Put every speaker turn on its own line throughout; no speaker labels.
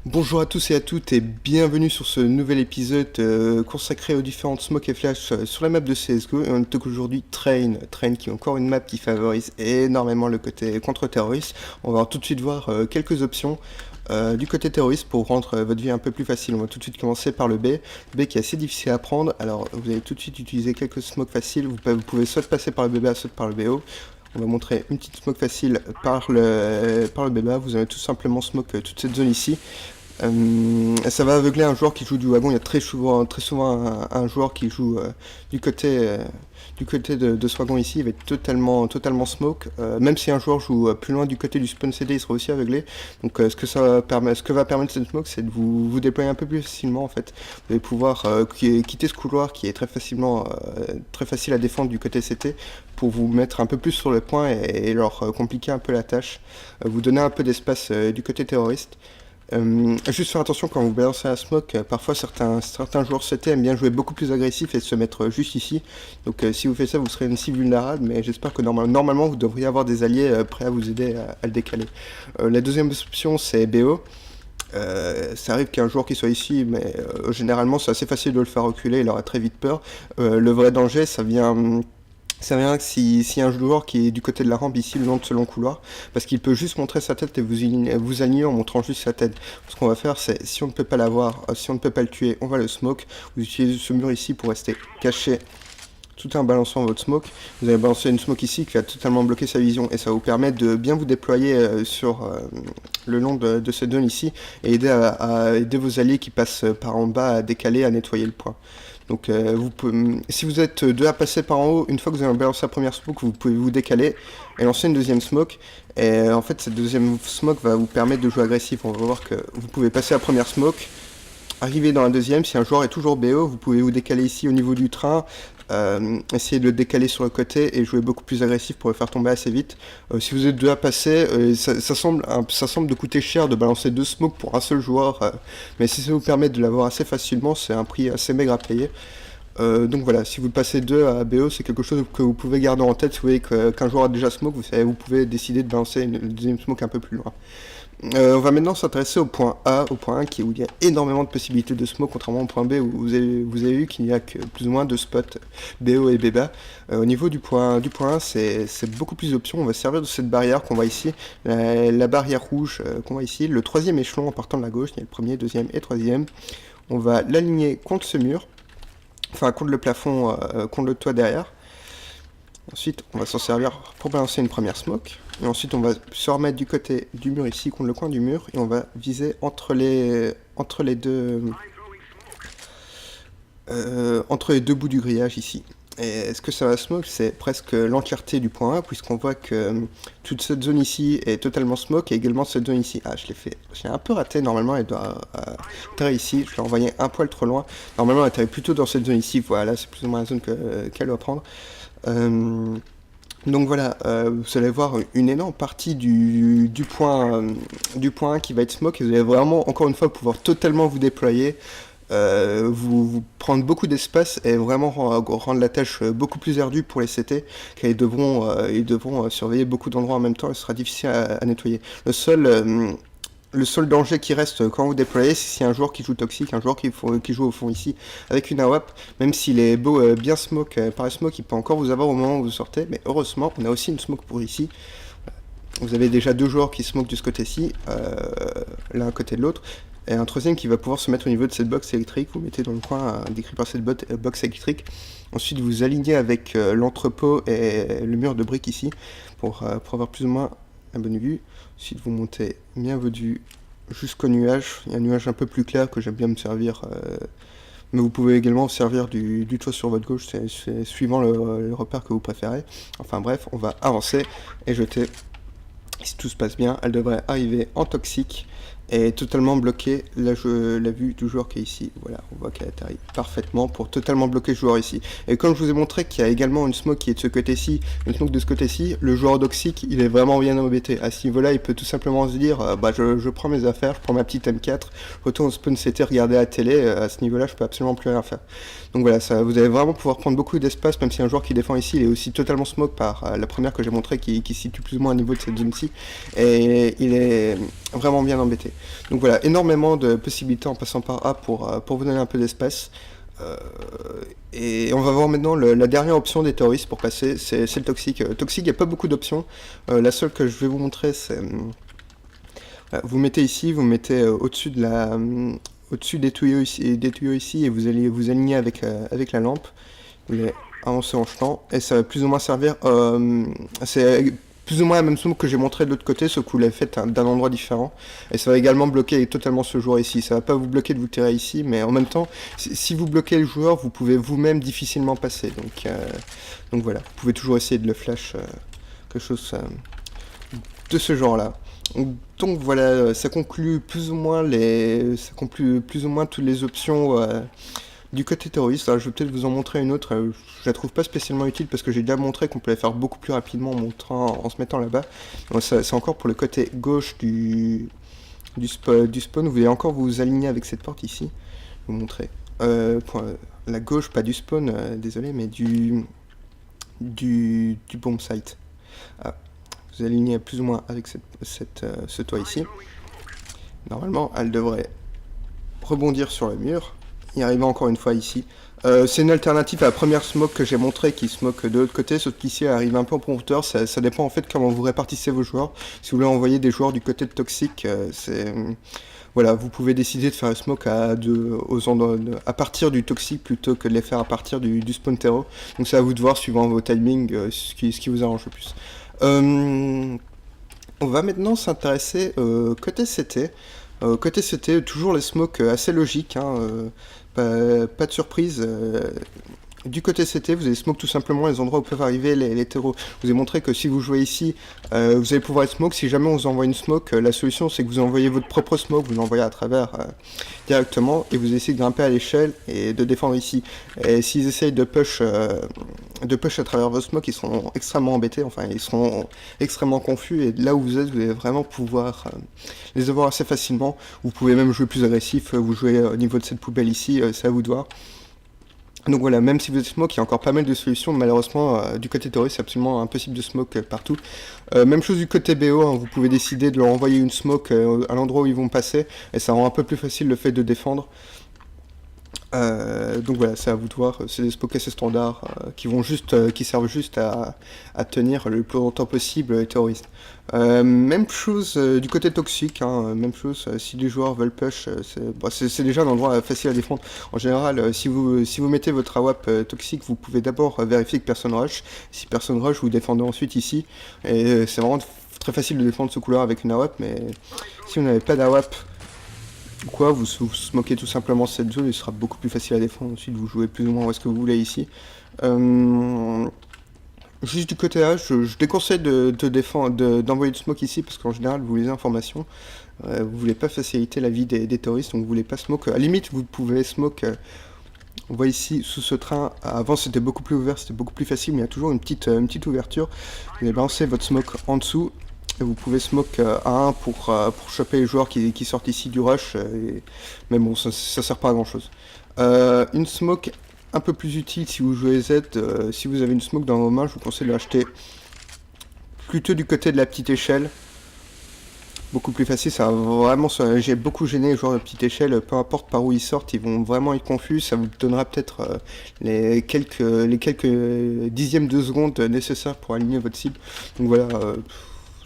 Bonjour à tous et à toutes et bienvenue sur ce nouvel épisode consacré aux différentes smoke et flash sur la map de CSGO. Et on est aujourd'hui Train qui est encore une map qui favorise énormément le côté contre-terroriste. On va tout de suite voir quelques options du côté terroriste pour rendre votre vie un peu plus facile. On va tout de suite commencer par le B. Le B qui est assez difficile à prendre. Alors vous allez tout de suite utiliser quelques smokes faciles. Vous pouvez soit passer par le BBA, soit par le BO. On va montrer une petite smoke facile par le BBA. Vous allez tout simplement smoke toute cette zone ici. Ça va aveugler un joueur qui joue du wagon. Il y a très souvent un joueur qui joue du côté de ce wagon ici. Il va être totalement smoke. Même si un joueur joue plus loin du côté du spawn CD, il sera aussi aveuglé. Donc ce que va permettre cette smoke, c'est de vous déployer un peu plus facilement en fait. Vous allez pouvoir quitter ce couloir qui est très facile à défendre du côté CT pour vous mettre un peu plus sur le point et leur compliquer un peu la tâche. Vous donner un peu d'espace du côté terroriste. Juste faire attention quand vous balancez la smoke, parfois certains joueurs CT aiment bien jouer beaucoup plus agressif et se mettre juste ici. Donc si vous faites ça, vous serez aussi vulnérable, mais j'espère que normalement vous devriez avoir des alliés prêts à vous aider à le décaler. La deuxième option c'est BO. Ça arrive qu'un joueur qui soit ici, mais généralement c'est assez facile de le faire reculer, il aura très vite peur. Le vrai danger, ça vient que si un joueur qui est du côté de la rampe ici, le long de ce long couloir, parce qu'il peut juste montrer sa tête et vous aligner en montrant juste sa tête. Ce qu'on va faire, c'est si on ne peut pas l'avoir, si on ne peut pas le tuer, on va le smoke. Vous utilisez ce mur ici pour rester caché tout en balançant votre smoke. Vous allez balancer une smoke ici qui va totalement bloquer sa vision et ça va vous permettre de bien vous déployer sur le long de cette zone ici et aider à aider vos alliés qui passent par en bas à décaler, à nettoyer le point. Donc si vous êtes deux à passer par en haut, une fois que vous avez balancé la première smoke, vous pouvez vous décaler et lancer une deuxième smoke. Et en fait cette deuxième smoke va vous permettre de jouer agressif. On va voir que vous pouvez passer la première smoke, arriver dans la deuxième. Si un joueur est toujours BO, vous pouvez vous décaler ici au niveau du train, essayer de le décaler sur le côté et jouer beaucoup plus agressif pour le faire tomber assez vite. Si vous êtes deux à passer, ça semble de coûter cher de balancer deux smokes pour un seul joueur, mais si ça vous permet de l'avoir assez facilement, c'est un prix assez maigre à payer. Donc voilà, si vous passez 2 à BO, c'est quelque chose que vous pouvez garder en tête. Si vous voyez qu'un joueur a déjà smoke, vous pouvez décider de balancer une deuxième smoke un peu plus loin. On va maintenant s'intéresser au point A, au point 1 où il y a énormément de possibilités de smoke, contrairement au point B où vous avez vu qu'il n'y a que plus ou moins de spots BO et BBA. Au niveau du point 1, c'est beaucoup plus d'options. On va se servir de cette barrière qu'on voit ici, la barrière rouge qu'on voit ici, le troisième échelon en partant de la gauche, il y a le premier, deuxième et troisième. On va l'aligner contre ce mur, enfin contre le plafond, contre le toit derrière. Ensuite, on va s'en servir pour balancer une première smoke. Et ensuite, on va se remettre du côté du mur ici, contre le coin du mur. Et on va viser entre les deux bouts du grillage ici. Et ce que ça va smoke, c'est presque l'entièreté du point A, puisqu'on voit que toute cette zone ici est totalement smoke, et également cette zone ici. Ah, je l'ai un peu raté, normalement elle doit atterrir ici, je l'ai envoyé un poil trop loin. Normalement elle atterrit plutôt dans cette zone ici, voilà, c'est plus ou moins la zone qu'elle doit prendre. Donc voilà, vous allez voir une énorme partie du point 1 qui va être smoke, et vous allez vraiment, encore une fois, pouvoir totalement vous déployer, vous prendre beaucoup d'espace et vraiment rendre la tâche beaucoup plus ardue pour les CT, car ils devront surveiller beaucoup d'endroits en même temps, et ce sera difficile à nettoyer. Le seul danger qui reste quand vous déployez, c'est si un joueur qui joue toxique, un joueur qui joue au fond ici avec une AWP, même s'il est beau bien smoke par la smoke, il peut encore vous avoir au moment où vous sortez, mais heureusement on a aussi une smoke pour ici. Vous avez déjà deux joueurs qui smoke de ce côté-ci, l'un à côté de l'autre, et un troisième qui va pouvoir se mettre au niveau de cette box électrique. Vous mettez dans le coin décrit par cette box électrique. Ensuite vous alignez avec l'entrepôt et le mur de briques ici pour avoir plus ou moins la bonne vue. Ensuite vous montez bien votre vue jusqu'au nuage. Il y a un nuage un peu plus clair que j'aime bien me servir, mais vous pouvez également vous servir du toit sur votre gauche, c'est suivant le repère que vous préférez. Enfin bref, on va avancer et jeter. Si tout se passe bien, elle devrait arriver en toxique et totalement bloquer la vue du joueur qui est ici. Voilà, on voit qu'elle atterrit parfaitement pour totalement bloquer le joueur ici. Et comme je vous ai montré qu'il y a également une smoke qui est de ce côté-ci, une smoke de ce côté-ci, le joueur toxique, il est vraiment bien embêté. À ce niveau-là, il peut tout simplement se dire, je prends mes affaires, je prends ma petite M4, je retourne au spawn CT, regarder la télé, à ce niveau-là, je peux absolument plus rien faire. Donc voilà, vous allez vraiment pouvoir prendre beaucoup d'espace, même si un joueur qui défend ici, il est aussi totalement smoke par la première que j'ai montré, qui se situe plus ou moins au niveau de cette zone-ci, et il est vraiment bien embêté. Donc voilà, énormément de possibilités en passant par A pour vous donner un peu d'espace. Et on va voir maintenant la dernière option des terroristes pour passer, c'est le toxique. Toxique, il n'y a pas beaucoup d'options. La seule que je vais vous montrer, c'est... vous mettez ici, vous mettez au-dessus de au-dessus des tuyaux ici, et vous allez vous aligner avec la lampe. Vous allez avancer en jetant, et ça va plus ou moins servir... c'est plus ou moins la même somme que j'ai montré de l'autre côté, sauf que vous l'avez fait d'un endroit différent. Et ça va également bloquer totalement ce joueur ici. Ça va pas vous bloquer de vous tirer ici, mais en même temps, si vous bloquez le joueur, vous pouvez vous-même difficilement passer. Donc voilà, vous pouvez toujours essayer de le flash, quelque chose de ce genre-là. Donc voilà, ça conclut plus ou moins toutes les options du côté terroriste. Alors, je vais peut-être vous en montrer une autre. Je la trouve pas spécialement utile parce que j'ai déjà montré qu'on pouvait faire beaucoup plus rapidement en se mettant là-bas. C'est encore pour le côté gauche du spawn. Vous allez encore vous aligner avec cette porte ici. Je vais vous montrer. Pour la gauche, pas du spawn, désolé, mais du bomb site. Ah, vous alignez plus ou moins avec ce toit ici. Normalement, elle devrait rebondir sur le mur. Il arrive encore une fois ici. C'est une alternative à la première smoke que j'ai montré qui smoke de l'autre côté, sauf qu'ici elle arrive un peu en profondeur. Ça dépend en fait comment vous répartissez vos joueurs. Si vous voulez envoyer des joueurs du côté de toxique, voilà, vous pouvez décider de faire un smoke à partir du toxique plutôt que de les faire à partir du spawn terreau. Donc c'est à vous de voir suivant vos timings ce qui vous arrange le plus. On va maintenant s'intéresser côté CT. Côté CT, toujours les smokes assez logiques, hein, pas de surprise. Du côté CT, vous allez smoke tout simplement les endroits où peuvent arriver les terreaux. Je vous ai montré que si vous jouez ici, vous allez pouvoir être smoke. Si jamais on vous envoie une smoke, la solution c'est que vous envoyez votre propre smoke, vous l'envoyez à travers directement et vous essayez de grimper à l'échelle et de défendre ici. Et s'ils essayent de push à travers vos smokes, ils seront extrêmement embêtés, enfin ils seront extrêmement confus et là où vous êtes, vous allez vraiment pouvoir les avoir assez facilement. Vous pouvez même jouer plus agressif, vous jouez au niveau de cette poubelle ici, c'est à vous de voir. Donc voilà, même si vous êtes smoke, il y a encore pas mal de solutions. Malheureusement, du côté terroriste, c'est absolument impossible de smoke partout. Même chose du côté BO, hein, vous pouvez décider de leur envoyer une smoke à l'endroit où ils vont passer, et ça rend un peu plus facile le fait de défendre. Donc voilà, c'est à vous de voir. C'est des smokes assez standards qui servent juste à tenir le plus longtemps possible les terroristes. Même chose du côté toxique, hein, même chose si les joueurs veulent push, c'est déjà un endroit facile à défendre. En général, si vous mettez votre AWP toxique, vous pouvez d'abord vérifier que personne rush. Si personne rush, vous défendez ensuite ici. Et c'est vraiment très facile de défendre ce couloir avec une AWP, mais si vous n'avez pas d'AWP, ou quoi, vous smokez tout simplement cette zone, il sera beaucoup plus facile à défendre. Ensuite, vous jouez plus ou moins où est-ce que vous voulez ici. Juste du côté A, je déconseille d'envoyer du smoke ici parce qu'en général, vous les informations. Vous voulez pas faciliter la vie des terroristes, donc vous voulez pas smoke. À la limite, vous pouvez smoke. On voit ici sous ce train. Avant, c'était beaucoup plus ouvert, c'était beaucoup plus facile, mais il y a toujours une petite ouverture. Vous allez balancer votre smoke en dessous. Et vous pouvez smoke à 1 pour choper les joueurs qui sortent ici du rush, mais bon, ça sert pas à grand chose. Une smoke un peu plus utile si vous jouez Z, si vous avez une smoke dans vos mains, je vous conseille de l'acheter plutôt du côté de la petite échelle. Beaucoup plus facile, ça va vraiment, j'ai beaucoup gêné les joueurs de petite échelle, peu importe par où ils sortent, ils vont vraiment être confus, ça vous donnera peut-être les quelques dixièmes de seconde nécessaires pour aligner votre cible. Donc voilà,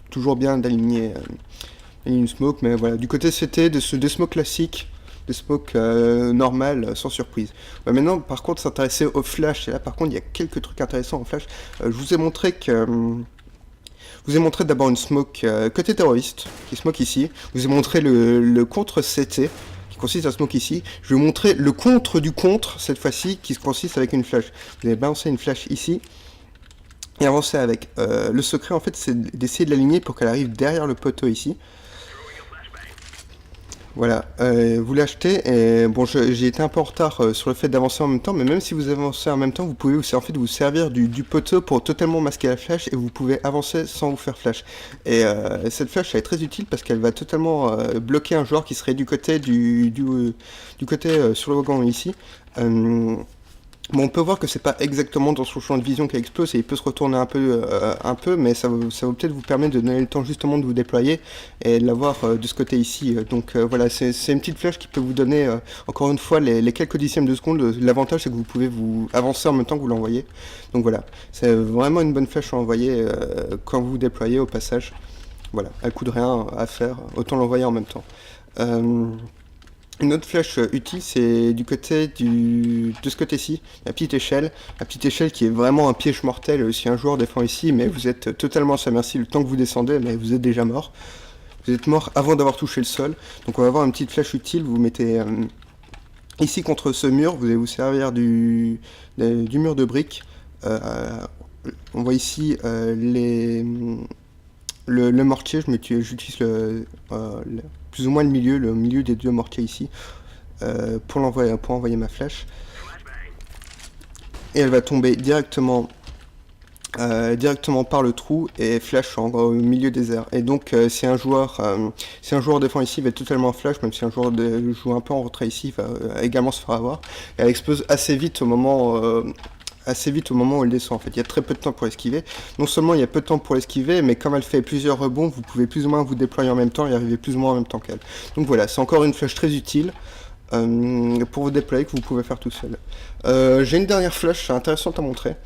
toujours bien d'aligner une smoke, mais voilà, du côté CT, des smokes classiques, des smokes normales, sans surprise. Maintenant, par contre, s'intéresser au flash, et là par contre, il y a quelques trucs intéressants en flash. Je vous ai montré d'abord une smoke côté terroriste, qui smoke ici. Je vous ai montré le contre CT, qui consiste à smoke ici. Je vais vous montrer le contre du contre, cette fois-ci, qui consiste avec une flash. Vous allez balancer une flash ici, et avancer avec. Le secret en fait c'est d'essayer de l'aligner pour qu'elle arrive derrière le poteau ici. Voilà, vous l'achetez et bon j'ai été un peu en retard sur le fait d'avancer en même temps, mais même si vous avancez en même temps, vous pouvez en fait vous servir du poteau pour totalement masquer la flash et vous pouvez avancer sans vous faire flash. Et cette flash elle est très utile parce qu'elle va totalement bloquer un joueur qui serait du côté côté sur le wagon ici. Bon, on peut voir que c'est pas exactement dans son champ de vision qu'elle explose et il peut se retourner un peu, mais ça va peut-être vous permettre de donner le temps justement de vous déployer et de l'avoir de ce côté ici. Donc voilà, c'est une petite flèche qui peut vous donner encore une fois les quelques dixièmes de seconde. L'avantage c'est que vous pouvez vous avancer en même temps que vous l'envoyez. Donc voilà, c'est vraiment une bonne flèche à envoyer quand vous vous déployez au passage. Voilà, à coup de rien à faire, autant l'envoyer en même temps. Euh, une autre flèche utile, c'est du côté de ce côté-ci, la petite échelle qui est vraiment un piège mortel si un joueur défend ici, mais vous êtes totalement à sa merci le temps que vous descendez, mais vous êtes déjà mort. Vous êtes mort avant d'avoir touché le sol, donc on va avoir une petite flèche utile, vous mettez ici contre ce mur, vous allez vous servir du mur de briques. On voit ici le mortier, j'utilise plus ou moins le milieu des deux mortiers ici. Pour envoyer ma flèche. Et elle va tomber directement par le trou et flash au milieu des airs. Et donc si un joueur défend ici, il va être totalement flash, même si un joueur joue un peu en retrait ici, il va également se faire avoir. Et elle explose assez vite au moment où elle descend. En fait, il y a très peu de temps pour esquiver. Non seulement il y a peu de temps pour esquiver, mais comme elle fait plusieurs rebonds, vous pouvez plus ou moins vous déployer en même temps et arriver plus ou moins en même temps qu'elle. Donc voilà, c'est encore une flèche très utile. Pour vous déployer que vous pouvez faire tout seul. J'ai une dernière flèche intéressante à montrer.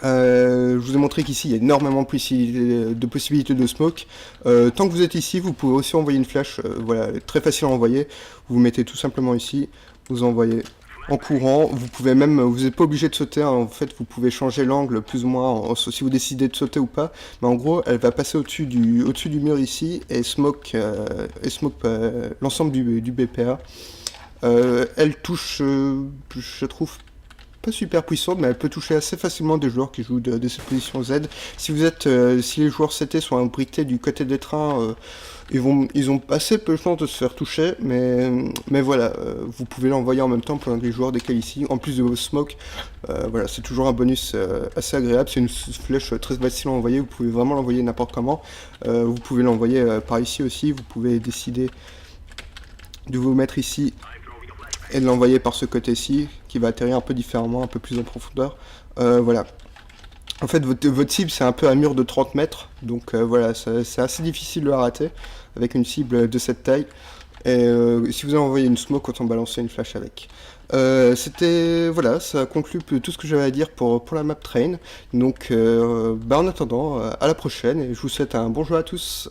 Je vous ai montré qu'ici il y a énormément de possibilités de smoke. Tant que vous êtes ici, vous pouvez aussi envoyer une flèche, voilà, très facile à envoyer. Vous mettez tout simplement ici, vous envoyez en courant. Vous pouvez même, vous n'êtes pas obligé de sauter, hein. En fait vous pouvez changer l'angle plus ou moins si vous décidez de sauter ou pas. Mais en gros elle va passer au-dessus du mur ici et smoke l'ensemble du BPA. Elle touche, je trouve, pas super puissante, mais elle peut toucher assez facilement des joueurs qui jouent de cette position Z. Si les joueurs CT sont imbriqués du côté des trains, ils ont assez peu de chances de se faire toucher, mais voilà, vous pouvez l'envoyer en même temps pour les joueurs desquels ici, en plus de vos smoke, voilà, c'est toujours un bonus assez agréable. C'est une flèche très facile à envoyer, vous pouvez vraiment l'envoyer n'importe comment. Vous pouvez l'envoyer par ici aussi, vous pouvez décider de vous mettre ici et de l'envoyer par ce côté-ci, qui va atterrir un peu différemment, un peu plus en profondeur. Voilà. En fait, votre cible, c'est un peu un mur de 30 mètres, donc voilà, c'est assez difficile de la rater, avec une cible de cette taille. Et si vous avez envoyé une smoke, autant balancer une flash avec. Voilà, ça conclut tout ce que j'avais à dire pour la map train. Donc, en attendant, à la prochaine, et je vous souhaite un bon jeu à tous.